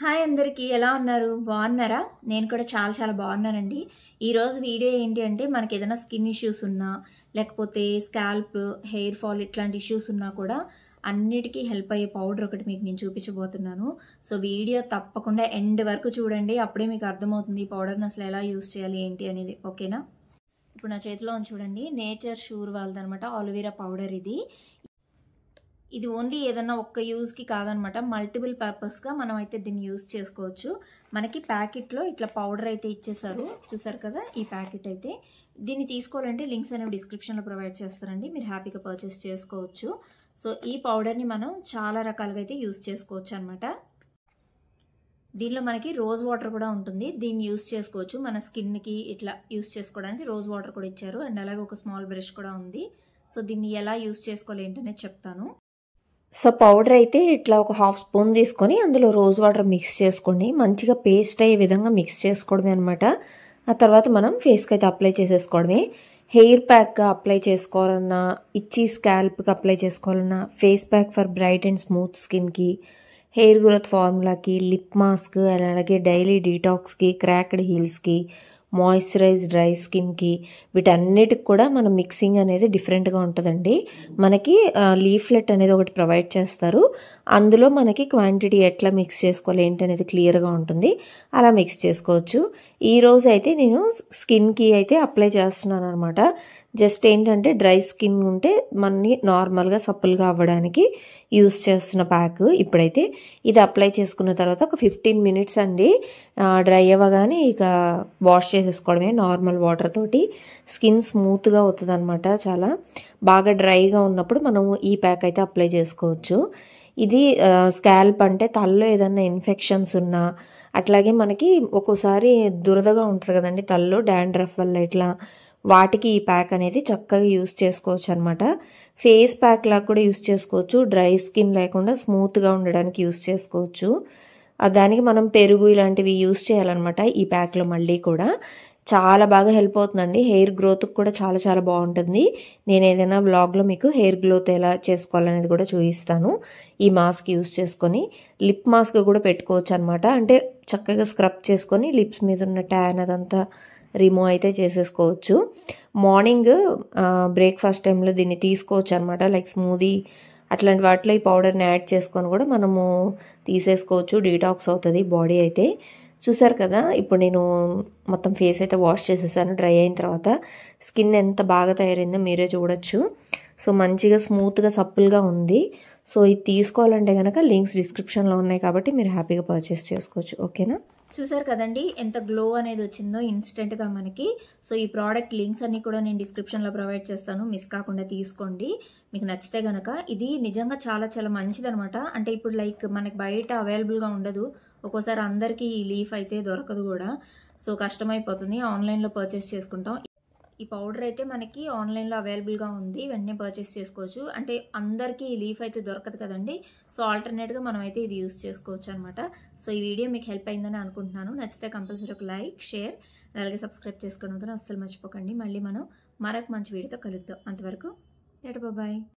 Hi అందరికీ ఎలా ఉన్నారు? బాగున్నారా? నేను కూడా చాలా బాగున్నానండి. ఈరోజు వీడియో ఏంటి అంటే మనకి ఏదైనా స్కిన్ ఇష్యూస్ ఉన్నా లేకపోతే స్కాల్ప్, హెయిర్ ఫాల్ ఇట్లాంటి ఇష్యూస్ ఉన్నా కూడా అన్నిటికీ హెల్ప్ అయ్యే పౌడర్ ఒకటి మీకు నేను చూపించబోతున్నాను. సో వీడియో తప్పకుండా ఎండ్ వరకు చూడండి. అప్పుడే మీకు అర్థమవుతుంది ఈ పౌడర్ని అసలు ఎలా యూస్ చేయాలి ఏంటి అనేది. ఓకేనా? ఇప్పుడు నా చేతిలో ఉంది చూడండి, నేచర్ షూర్ వాళ్ళదనమాట ఆలోవెరా పౌడర్ ఇది. ఇది ఓన్లీ ఏదన్నా ఒక్క యూజ్కి కాదనమాట, మల్టిపుల్ పర్పస్గా మనం అయితే దీన్ని యూజ్ చేసుకోవచ్చు. మనకి ప్యాకెట్లో ఇట్లా పౌడర్ అయితే ఇచ్చేసారు, చూసారు కదా ఈ ప్యాకెట్ అయితే. దీన్ని తీసుకోవాలంటే లింక్స్ అనేవి డిస్క్రిప్షన్లో ప్రొవైడ్ చేస్తారండి, మీరు హ్యాపీగా పర్చేస్ చేసుకోవచ్చు. సో ఈ పౌడర్ని మనం చాలా రకాలుగా అయితే యూజ్ చేసుకోవచ్చు అనమాట. దీనిలో మనకి రోజ్ వాటర్ కూడా ఉంటుంది, దీన్ని యూజ్ చేసుకోవచ్చు. మన స్కిన్కి ఇట్లా యూజ్ చేసుకోవడానికి రోజ్ వాటర్ కూడా ఇచ్చారు, అండ్ అలాగే ఒక స్మాల్ బ్రష్ కూడా ఉంది. సో దీన్ని ఎలా యూజ్ చేసుకోవాలి ఏంటనేది చెప్తాను. సో పౌడర్ అయితే ఇట్లా ఒక హాఫ్ స్పూన్ తీసుకొని అందులో రోజ్ వాటర్ మిక్స్ చేసుకోండి. మంచిగా పేస్ట్ అయ్యే విధంగా మిక్స్ చేసుకోవడమే అనమాట. ఆ తర్వాత మనం ఫేస్కి అయితే అప్లై చేసేసుకోవడమే. హెయిర్ ప్యాక్గా అప్లై చేసుకోవాలన్నా, ఇచ్చి స్కాల్ప్కి అప్లై చేసుకోవాలన్నా, face pack for bright and smooth స్కిన్కి, హెయిర్ గ్రోత్ ఫార్ములాకి, లిప్ మాస్క్, అలాగే డైలీ డీటాక్స్కి, క్రాక్డ్ హీల్స్కి, మాయిశ్చరైజ్ డ్రై స్కిన్కి, వీటన్నిటికి కూడా మనం మిక్సింగ్ అనేది డిఫరెంట్గా ఉంటుందండి. మనకి లీఫ్లెట్ అనేది ఒకటి ప్రొవైడ్ చేస్తారు, అందులో మనకి క్వాంటిటీ ఎట్లా మిక్స్ చేసుకోవాలి ఏంటి అనేది క్లియర్గా ఉంటుంది. అలా మిక్స్ చేసుకోవచ్చు. ఈరోజు అయితే నేను స్కిన్కి అయితే అప్లై చేస్తున్నాను అనమాట. జస్ట్ ఏంటంటే డ్రై స్కిన్ ఉంటే మనని నార్మల్గా సప్పులుగా అవ్వడానికి యూస్ చేస్తున్న ప్యాక్. ఇప్పుడైతే ఇది అప్లై చేసుకున్న తర్వాత ఒక 15 మినిట్స్ అండి డ్రై అవ్వగానే ఇక వాష్ చేసేసుకోవడమే నార్మల్ వాటర్ తోటి. స్కిన్ స్మూత్గా అవుతుంది అనమాట. చాలా బాగా డ్రైగా ఉన్నప్పుడు మనము ఈ ప్యాక్ అయితే అప్లై చేసుకోవచ్చు. ఇది స్కాల్ప్ అంటే తలలో ఏదన్నా ఇన్ఫెక్షన్స్ ఉన్నా, అట్లాగే మనకి ఒక్కోసారి దురదగా ఉంటుంది కదండి తలలో డాండ్రఫ్ వల్ల, ఇట్లా వాటికి ఈ ప్యాక్ అనేది చక్కగా యూస్ చేసుకోవచ్చు అనమాట. ఫేస్ ప్యాక్ లాగా కూడా యూస్ చేసుకోవచ్చు, డ్రై స్కిన్ లేకుండా స్మూత్గా ఉండడానికి యూస్ చేసుకోవచ్చు. దానికి మనం పెరుగు ఇలాంటివి యూస్ చేయాలన్నమాట ఈ ప్యాక్లో. మళ్ళీ కూడా చాలా బాగా హెల్ప్ అవుతుందండి. హెయిర్ గ్రోత్కి కూడా చాలా బాగుంటుంది. నేను ఏదైనా వ్లాగ్లో మీకు హెయిర్ గ్రోత్ ఎలా చేసుకోవాలనేది కూడా చూపిస్తాను. ఈ మాస్క్ యూస్ చేసుకొని లిప్ మాస్క్ కూడా పెట్టుకోవచ్చు అనమాట. అంటే చక్కగా స్క్రబ్ చేసుకొని లిప్స్ మీద ఉన్న ట్యాన్ అదంతా రిమూవ్ అయితే చేసేసుకోవచ్చు. మార్నింగ్ బ్రేక్ఫాస్ట్ టైంలో దీన్ని తీసుకోవచ్చు అనమాట. లైక్ స్మూదీ అట్లాంటి వాటిలో ఈ పౌడర్ని యాడ్ చేసుకొని కూడా మనము తీసేసుకోవచ్చు. డీటాక్స్ అవుతుంది బాడీ అయితే. చూసారు కదా, ఇప్పుడు నేను మొత్తం ఫేస్ అయితే వాష్ చేసేసాను. డ్రై అయిన తర్వాత స్కిన్ ఎంత బాగా తయారైందో మీరే చూడొచ్చు. సో మంచిగా స్మూత్గా సప్పుల్గా ఉంది. సో ఇది తీసుకోవాలంటే కనుక లింక్స్ డిస్క్రిప్షన్లో ఉన్నాయి కాబట్టి మీరు హ్యాపీగా పర్చేస్ చేసుకోవచ్చు. ఓకేనా? చూసారు కదండి ఎంత గ్లో అనేది వచ్చిందో ఇన్స్టెంట్గా మనకి. సో ఈ ప్రోడక్ట్ లింక్స్ అన్ని కూడా నేను డిస్క్రిప్షన్లో ప్రొవైడ్ చేస్తాను, మిస్ కాకుండా తీసుకోండి. మీకు నచ్చితే కనుక ఇది నిజంగా చాలా మంచిదనమాట. అంటే ఇప్పుడు లైక్ మనకి బయట అవైలబుల్గా ఉండదు, ఒక్కోసారి అందరికీ ఈ లీఫ్ అయితే దొరకదు కూడా. సో కష్టమైపోతుంది, ఆన్లైన్లో పర్చేస్ చేసుకుంటాం. ఈ పౌడర్ అయితే మనకి ఆన్లైన్లో అవైలబుల్గా ఉంది, వెంటనే పర్చేస్ చేసుకోవచ్చు. అంటే అందరికీ ఈ లీఫ్ అయితే దొరకదు కదండి. సో ఆల్టర్నేట్గా మనం అయితే ఇది యూస్ చేసుకోవచ్చు అనమాట. సో ఈ వీడియో మీకు హెల్ప్ అయిందని అనుకుంటున్నాను. నచ్చితే కంపల్సరీ ఒక లైక్, షేర్, అలాగే సబ్స్క్రైబ్ చేసుకోవడం అస్సలు మర్చిపోకండి. మళ్ళీ మనం మరొక మంచి వీడియోతో కలుద్దాం. అంతవరకు బాయ్.